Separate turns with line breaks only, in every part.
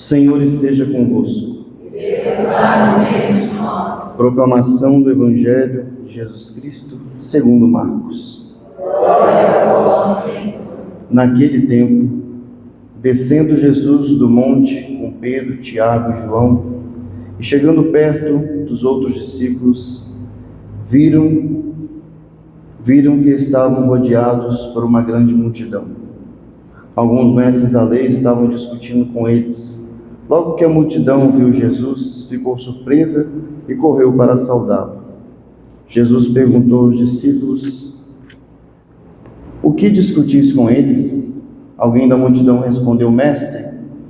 Senhor esteja convosco.
Está no meio de nós.
Proclamação do Evangelho de Jesus Cristo, segundo Marcos.
Glória a vós, Senhor.
Naquele tempo, descendo Jesus do monte com Pedro, Tiago e João, e chegando perto dos outros discípulos, viram que estavam rodeados por uma grande multidão. Alguns mestres da lei estavam discutindo com eles. Logo que a multidão viu Jesus, ficou surpresa e correu para saudá-lo. Jesus perguntou aos discípulos: o que discutis com eles? Alguém da multidão respondeu: Mestre,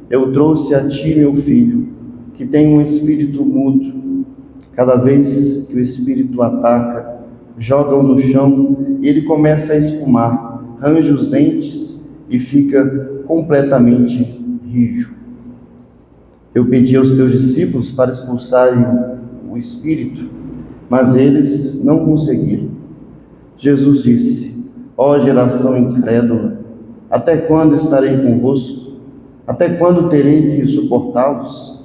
eu trouxe a ti meu filho, que tem um espírito mudo. Cada vez que o espírito ataca, joga-o no chão e ele começa a espumar, range os dentes e fica completamente rijo. Eu pedi aos teus discípulos para expulsarem o espírito, mas eles não conseguiram. Jesus disse: ó geração incrédula, até quando estarei convosco? Até quando terei que suportá-los?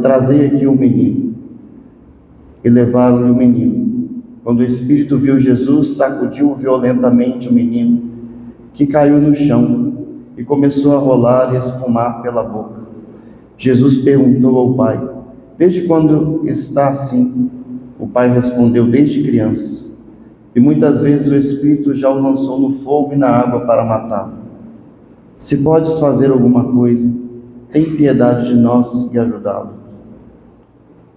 Trazei aqui o menino. E levaram-lhe o menino. Quando o espírito viu Jesus, sacudiu violentamente o menino, que caiu no chão e começou a rolar e espumar pela boca. Jesus perguntou ao pai: desde quando está assim? O pai respondeu: desde criança. E muitas vezes o espírito já o lançou no fogo e na água para matá-lo. Se podes fazer alguma coisa, tem piedade de nós e ajudá-lo.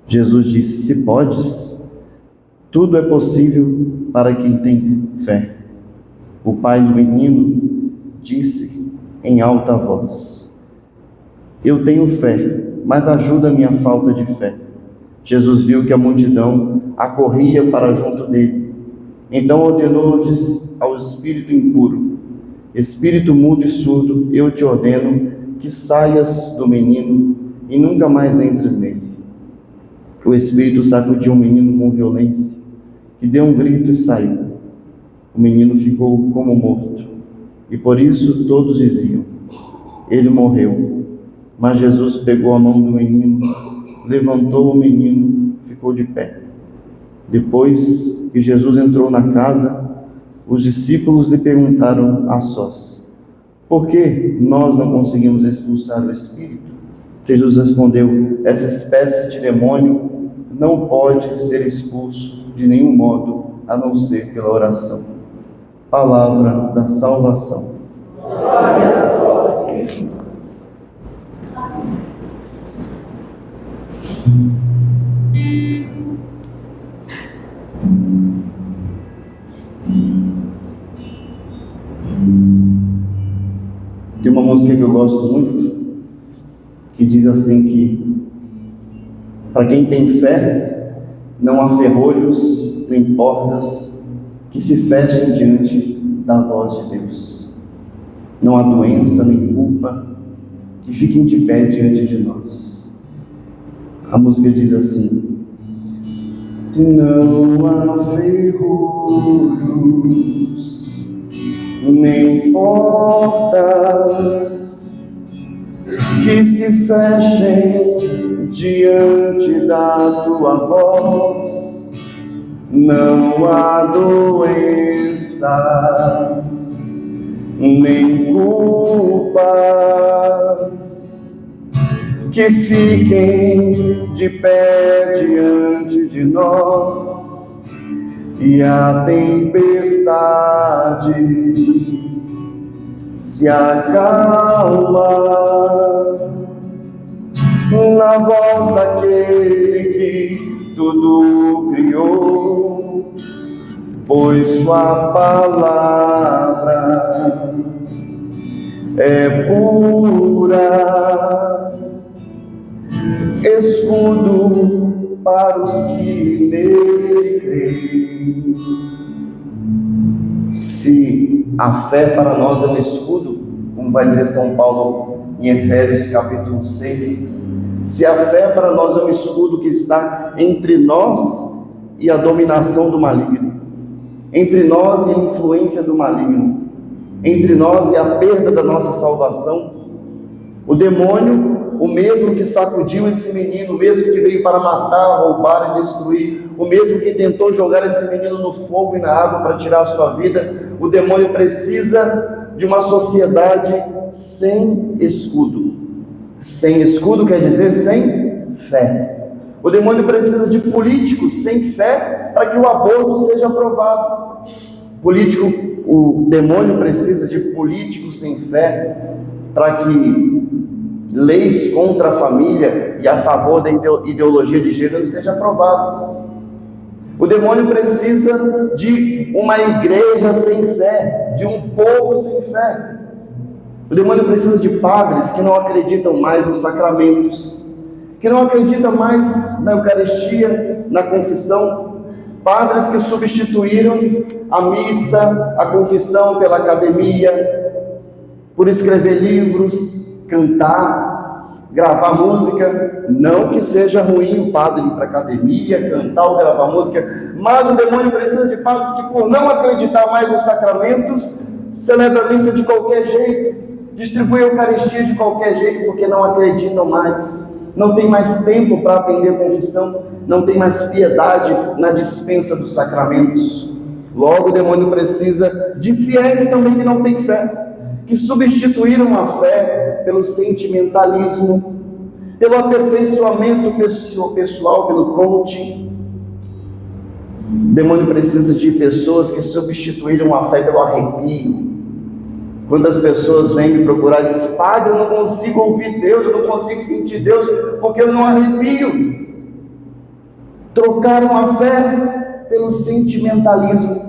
Jesus disse: se podes, tudo é possível para quem tem fé. O pai do menino disse em alta voz: eu tenho fé, mas ajuda a minha falta de fé. Jesus viu que a multidão acorria para junto dele. Então ordenou ao espírito impuro: espírito mudo e surdo, eu te ordeno que saias do menino e nunca mais entres nele. O espírito sacudiu o menino com violência, que deu um grito e saiu. O menino ficou como morto, e por isso todos diziam: ele morreu. Mas Jesus pegou a mão do menino, levantou o menino, ficou de pé. Depois que Jesus entrou na casa, os discípulos lhe perguntaram a sós: por que nós não conseguimos expulsar o espírito? Jesus respondeu: essa espécie de demônio não pode ser expulso de nenhum modo, a não ser pela oração. Palavra da salvação.
Glória a vós, Senhor.
Tem uma música que eu gosto muito, que diz assim que para quem tem fé, não há ferrolhos nem portas que se fechem diante da voz de Deus. Não há doença nem culpa que fiquem de pé diante de nós. A música diz assim: não há ferrolhos nem portas que se fechem diante da tua voz. Não há doenças nem culpas que fiquem de pé diante de nós. E a tempestade se acalma na voz daquele que tudo criou, pois sua palavra é pura, escudo para os que nele creem. Se a fé para nós é um escudo, como vai dizer São Paulo em Efésios capítulo 6, se a fé para nós é um escudo que está entre nós e a dominação do maligno, entre nós e a influência do maligno, entre nós e a perda da nossa salvação, o demônio o mesmo que sacudiu esse menino, o mesmo que veio para matar, roubar e destruir, o mesmo que tentou jogar esse menino no fogo e na água para tirar a sua vida, o demônio precisa de uma sociedade sem escudo. Sem escudo quer dizer sem fé. O demônio precisa de políticos sem fé para que o aborto seja aprovado. O demônio precisa de políticos sem fé para que leis contra a família e a favor da ideologia de gênero sejam aprovadas. O demônio precisa de uma igreja sem fé, de um povo sem fé. O demônio precisa de padres que não acreditam mais nos sacramentos, que não acreditam mais na Eucaristia, na confissão. Padres que substituíram a missa, a confissão pela academia, por escrever livros, cantar, gravar música. Não que seja ruim o padre ir para a academia, cantar ou gravar música, mas o demônio precisa de padres que, por não acreditar mais nos sacramentos, celebram a missa de qualquer jeito, distribuem a Eucaristia de qualquer jeito, porque não acreditam mais, não tem mais tempo para atender a confissão, não tem mais piedade na dispensa dos sacramentos. Logo, o demônio precisa de fiéis também que não têm fé, que substituíram a fé pelo sentimentalismo, pelo aperfeiçoamento pessoal, pelo coaching. O demônio precisa de pessoas que substituíram a fé pelo arrepio. Quando as pessoas vêm me procurar e dizem: padre, eu não consigo ouvir Deus, eu não consigo sentir Deus, porque eu não arrepio. Trocaram a fé pelo sentimentalismo.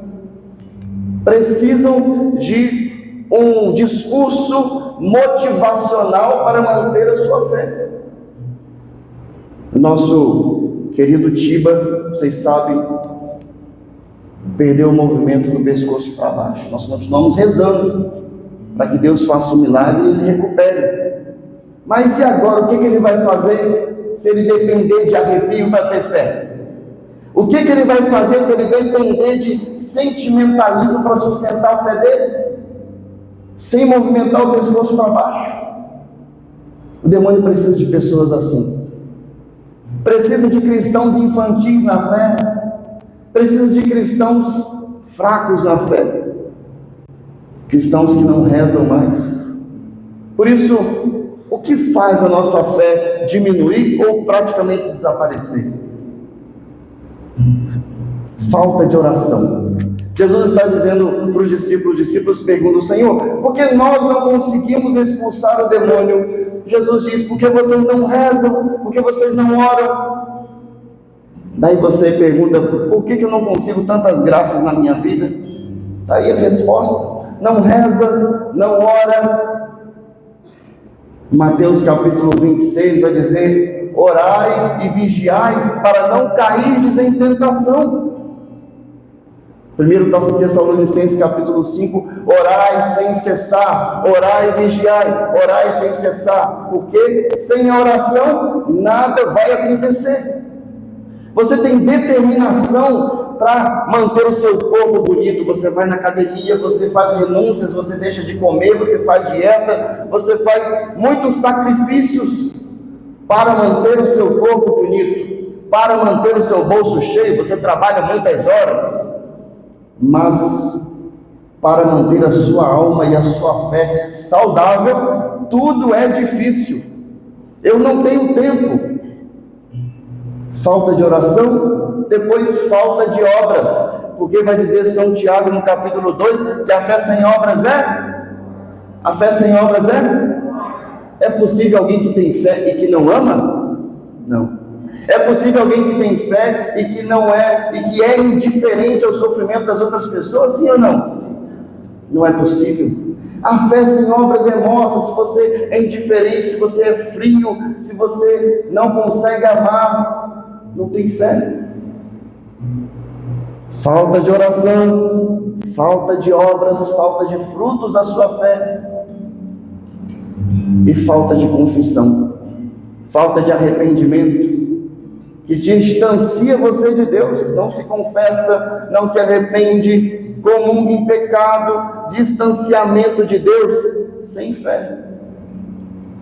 Precisam de um discurso motivacional para manter a sua fé. Nosso querido Tiba, vocês sabem, perdeu o movimento do pescoço para baixo. Nós continuamos rezando para que Deus faça um milagre e ele recupere. Mas e agora, o que ele vai fazer se ele depender de arrepio para ter fé? O que ele vai fazer se ele depender de sentimentalismo para sustentar a fé dele? Sem movimentar o pescoço para baixo. O demônio precisa de pessoas assim. Precisa de cristãos infantis na fé. Precisa de cristãos fracos na fé. Cristãos que não rezam mais. Por isso, o que faz a nossa fé diminuir ou praticamente desaparecer? Falta de oração. Jesus está dizendo para os discípulos perguntam: Senhor, por que nós não conseguimos expulsar o demônio? Jesus diz: porque vocês não rezam, porque vocês não oram. Daí você pergunta: por que eu não consigo tantas graças na minha vida? Daí a resposta: não reza, não ora. Mateus capítulo 26 vai dizer: orai e vigiai para não cairdes em tentação. 1 Tessalonicenses capítulo 5, orai sem cessar, orai e vigiai, orai sem cessar, porque sem a oração nada vai acontecer. Você tem determinação para manter o seu corpo bonito, você vai na academia, você faz renúncias, você deixa de comer, você faz dieta, você faz muitos sacrifícios para manter o seu corpo bonito, para manter o seu bolso cheio, você trabalha muitas horas, mas para manter a sua alma e a sua fé saudável, tudo é difícil. Eu não tenho tempo. Falta de oração, depois falta de obras, porque vai dizer São Tiago no capítulo 2 que a fé sem obras é? A fé sem obras é? É possível alguém que tem fé e que não ama? Não. É possível alguém que tem fé e que não é, e que é indiferente ao sofrimento das outras pessoas? Sim ou não? Não é possível. A fé sem obras é morta. Se você é indiferente, se você é frio, se você não consegue amar, não tem fé. Falta de oração, falta de obras, falta de frutos da sua fé e falta de confissão, falta de arrependimento, que distancia você de Deus. Não se confessa, não se arrepende, comunga em pecado, distanciamento de Deus, sem fé.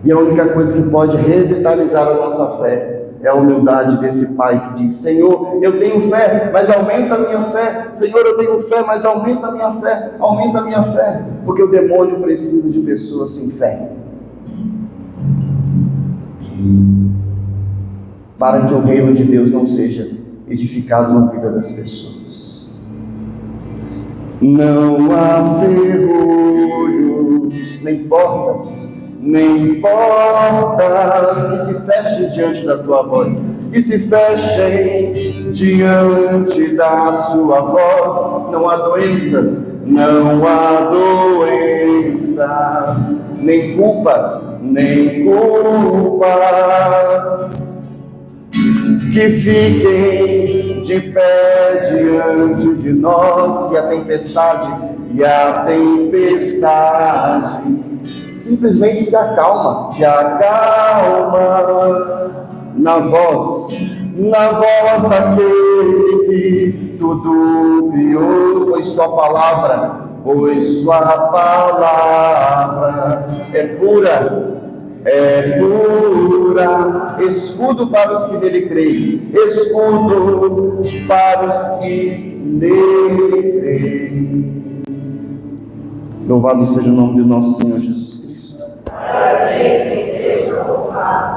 E a única coisa que pode revitalizar a nossa fé é a humildade desse pai que diz: Senhor, eu tenho fé, mas aumenta a minha fé. Senhor, eu tenho fé, mas aumenta a minha fé. Aumenta a minha fé. Porque o demônio precisa de pessoas sem fé, para que o reino de Deus não seja edificado na vida das pessoas. Não há ferrolhos, nem portas que se fechem diante da tua voz, que se fechem diante da sua voz. Não há doenças, nem culpas, que fiquem de pé diante de nós. E a tempestade simplesmente se acalma na voz daquele que tudo criou, pois sua palavra é pura, escudo para os que nele creem, Louvado seja o nome do nosso Senhor Jesus Cristo.
Para sempre seja louvado.